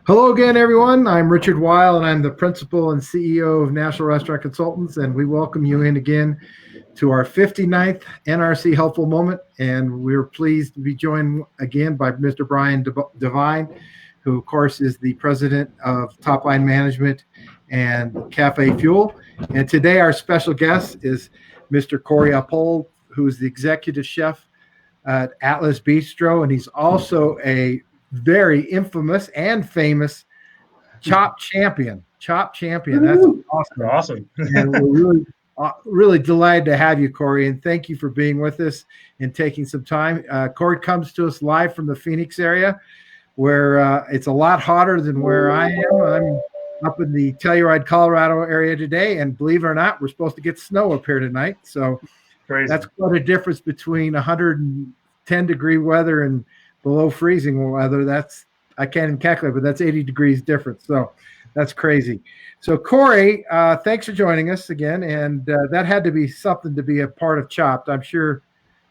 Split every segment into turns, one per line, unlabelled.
Hello again, everyone. I'm Richard Weil, and I'm the principal and CEO of National Restaurant Consultants, and we welcome you in again to our 59th NRC Helpful Moment, and we're pleased to be joined again by Mr. Brian Devine, who, of course, is the president of Top Line Management and Cafe Fuel. And today our special guest is Mr. Corey Uphold, who's the executive chef at Atlas Bistro, and he's also a very infamous and famous chop champion. That's
awesome.
And we're really delighted to have you, Corey, and thank you for being with us and taking some time. Corey comes to us live from the Phoenix area, where it's a lot hotter than where I am. I'm up in the Telluride, Colorado area today, and believe it or not, we're supposed to get snow up here tonight. So
crazy.
That's quite a difference between 110-degree weather and below freezing weather. I can't even calculate, but that's 80 degrees difference. So that's crazy. So Corey, thanks for joining us again. And that had to be something to be a part of Chopped. I'm sure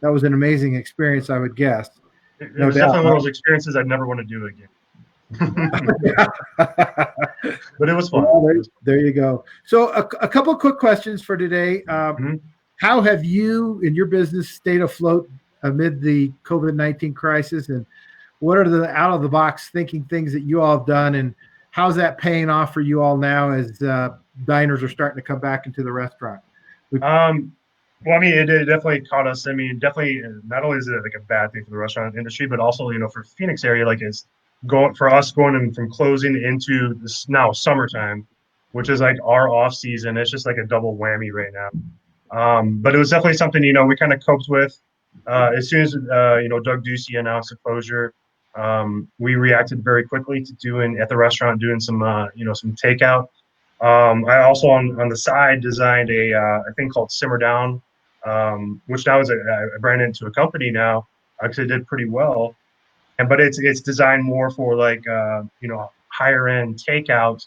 that was an amazing experience, I would guess.
It was definitely one of those experiences I'd never want to do again. But it was fun.
Well, there you go. So a couple of quick questions for today. How have you and your business stayed afloat amid the COVID-19 crisis, and what are the out-of-the-box thinking things that you all have done, and how's that paying off for you all now as diners are starting to come back into the restaurant?
Well, I mean, it definitely caught us. I mean, definitely not only is it like a bad thing for the restaurant industry, but also, for Phoenix area, like it's going in from closing into this now summertime, which is like our off season. It's just like a double whammy right now. But it was definitely something, we kind of coped with. As soon as Doug Ducey announced the closure, we reacted very quickly to doing some some takeout. I also on the side designed a thing called Simmer Down, which now is I branded into a company now. Actually, did pretty well, but it's designed more for like higher end takeout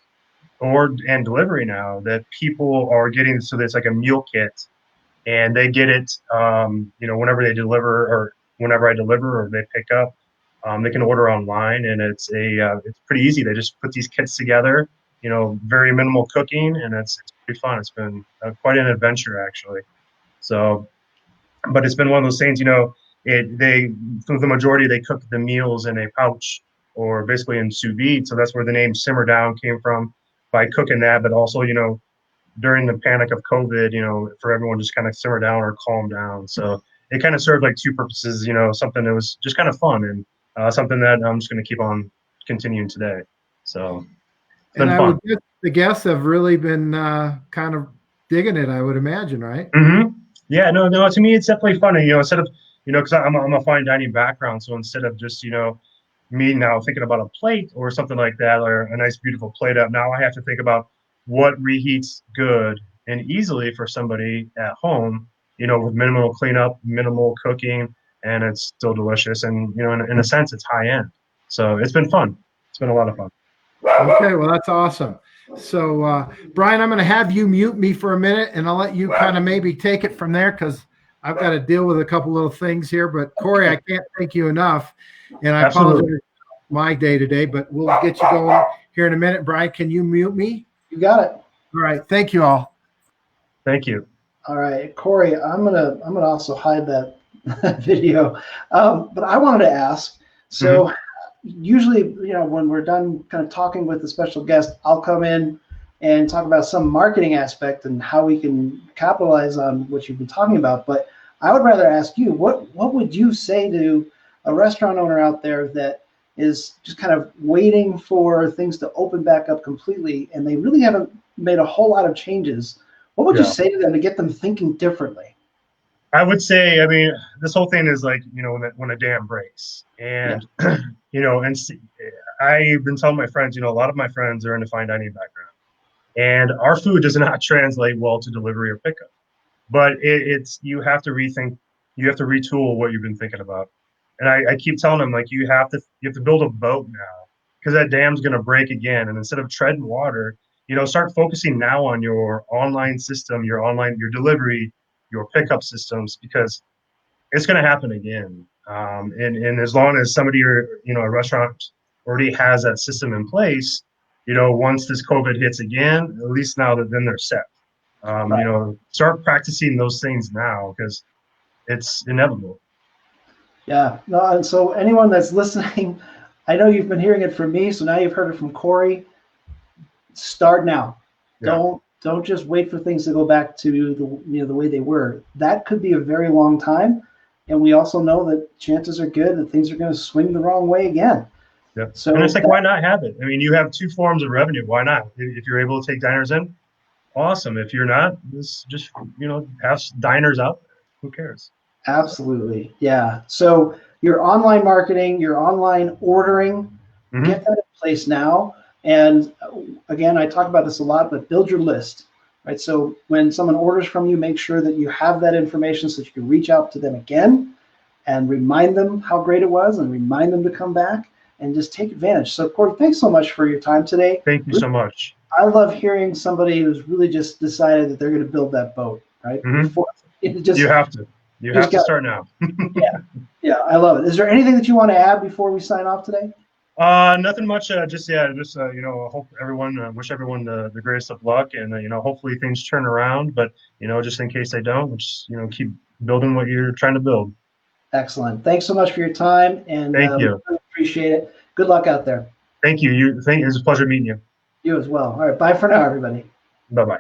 and delivery now that people are getting. So there's like a meal kit. And they get it, whenever they deliver or whenever I deliver or they pick up, they can order online, and it's pretty easy. They just put these kits together, very minimal cooking, and it's pretty fun. It's been quite an adventure actually. So, but it's been one of those things, for the majority, they cook the meals in a pouch or basically in sous vide. So that's where the name Simmer Down came from, by cooking that, but also, during the panic of COVID, for everyone just kind of simmer down or calm down. So it kind of served like two purposes, something that was just kind of fun and something that I'm just going to keep on continuing today. So it's been fun.
The guests have really been kind of digging it, I would imagine, right?
Mm-hmm. Yeah, no, to me, it's definitely funny, instead of, because I'm a fine dining background. So instead of just, me now thinking about a plate or something like that, or a nice, beautiful plate up, now I have to think about what reheats good and easily for somebody at home, with minimal cleanup, minimal cooking, and it's still delicious. And, in a sense, it's high end. So it's been fun. It's been a lot of fun.
Okay, well, that's awesome. So, Brian, I'm going to have you mute me for a minute, and I'll let you kind of maybe take it from there, because I've got to deal with a couple little things here. But, Corey, I can't thank you enough, and I apologize for my day today, but we'll get you going here in a minute. Brian, can you mute me?
You got it.
All right. Thank you all.
Thank you.
All right, Corey, I'm gonna also hide that video, but I wanted to ask. So usually, when we're done kind of talking with the special guest, I'll come in and talk about some marketing aspect and how we can capitalize on what you've been talking about. But I would rather ask you, what would you say to a restaurant owner out there that is just kind of waiting for things to open back up completely, and they really haven't made a whole lot of changes? What would you say to them to get them thinking differently?
I would say, I mean, this whole thing is like, when a dam breaks, and, and I've been telling my friends, a lot of my friends are in a fine dining background, and our food does not translate well to delivery or pickup, but you have to rethink, you have to retool what you've been thinking about. And I keep telling them, like, you have to build a boat now, because that dam's going to break again. And instead of treading water, start focusing now on your online system, your delivery, your pickup systems, because it's going to happen again. And as long as somebody, or a restaurant already has that system in place, once this COVID hits again, at least now that then they're set.
Right.
Start practicing those things now, because it's inevitable.
Yeah. No, and so anyone that's listening, I know you've been hearing it from me, so now you've heard it from Corey. Start now.
Yeah.
Don't just wait for things to go back to the way they were. That could be a very long time, and we also know that chances are good that things are going to swing the wrong way again.
Yeah.
So
And it's like, why not have it? I mean, you have two forms of revenue. Why not? If you're able to take diners in, awesome. If you're not, just have diners out there. Who cares?
absolutely, yeah. So your online marketing, your online ordering,
Mm-hmm.
get that in place now. And again, I talk about this a lot, but build your list, right? So when someone orders from you, make sure that you have that information so that you can reach out to them again and remind them how great it was and remind them to come back and just take advantage. So Corey, thanks so much for your time today.
Thank you so much.
I love hearing somebody who's really just decided that they're going to build that boat, right?
Mm-hmm.
Before,
you have to. You have to start now.
Yeah, I love it. Is there anything that you want to add before we sign off today?
Nothing much. Hope everyone, wish everyone the greatest of luck, and hopefully things turn around. But just in case they don't, just keep building what you're trying to build.
Excellent. Thanks so much for your time, and
Thank
we
you.
really appreciate it. Good luck out there.
Thank you. It was a pleasure meeting you.
You as well. All right, bye for now, everybody.
Bye bye.